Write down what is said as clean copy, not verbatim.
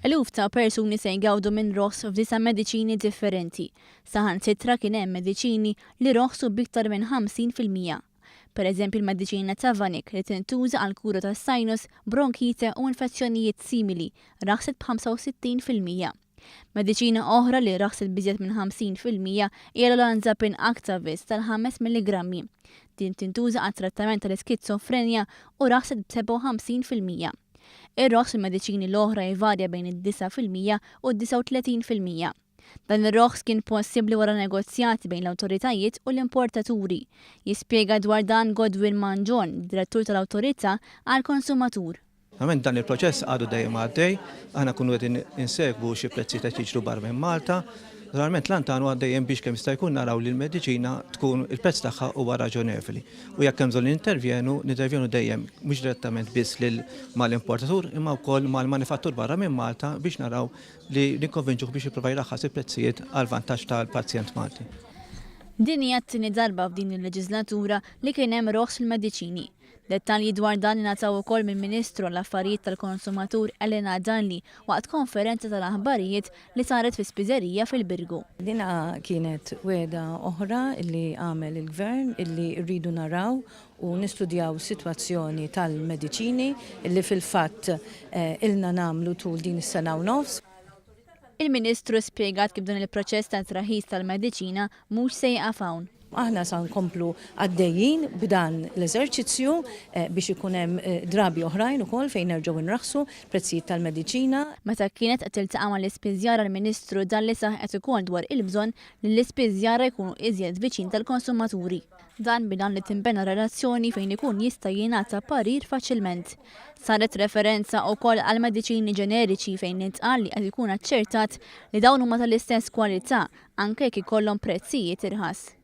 Eluf ta' persuni se jgawdu minn roħs f'disa' mediċini differenti. Saħansitra kien hemm mediċini li roħsu b'iktar minn 50%. Per eżempju l-mediċina ta' Vanik li tintuża għal kura tas sinus, bronkite u infezzjonijiet simili raħset b'65%. Mediċina oħra li raħset biżjed minn 50% hija l-olanzapin Actavis tal-5 mg. Din tintuża għat trattament tal-iskizofrenja u raħset b'57%. Ir-roħs il-mediċini l-oħra jvarja bejn id-9% u d-39%. Dan ir-roħs kien possibbli wara negozjati bejn l-awtoritajiet u l-importaturi. Jispjega dwar dan Godwin Manjon, direttur tal-Awtorità għall-Konsumatur. Għament dan il-proċess għadu dejjem għaddej, aħna kunu għedin insegwu xi prezzijiet qed jiġru barra minn Malta. Realment l-antanu għaddejjem biex kemm jista' jkun naraw li l-mediċina tkun il-prezz tagħha huwa raġonevoli. U jekk hemm bżonn nintervjenu dejjem mhux direttament biss mal-importatur imma wkoll mal-manifattur barra minn Malta biex naraw li nikkonvinċuh biex jipprova jraħħas il-prezzijiet għal vantaġġ tal-pazjent Malti. Din hija t-tieni darba f'din il-leġislatura li kien hemm roħs fil-mediċini. Dettalji dwar dan ingħataw ukoll mill-Ministru għall-Affarijiet tal-Konsumatur Danli waqt konferenza tal-aħbarijiet li saret fi spiżerija fil-Birgu. Dina kienet weda oħra illi għamel il-Gvern illi rridu naraw u nistudjaw sitwazzjoni tal-mediċini illi fil-fatt ilna nagħmlu tul din is-sena u nofs. Il-Ministru spjegat kif dan il-proċess ta' traħis tal-mediċina mhux se jaqaf hawn. Aħna sa nkomplu għaddejjin b'dan l-eżerċizzju biex ikun hemm drabi oħrajn ukoll fejn nerġgħu nraħsu prezzijiet tal-mediċina. Meta kienet qed tiltaqa' mal-ispiżjara l-Ministru dalli saħqet ukoll dwar il-bżonn li l-ispiżjara jkunu iżjed viċin tal-konsumaturi. Dan bidan li timbena relazzjoni fejn ikun jista' jingħata parir faċilment. Saret referenza wkoll għal mediċini ġeneriċi fejn intqal li qed ikun aċċertat li dawn huma tal-istess kwalità anke jekk ikollhom prezzijiet irħas.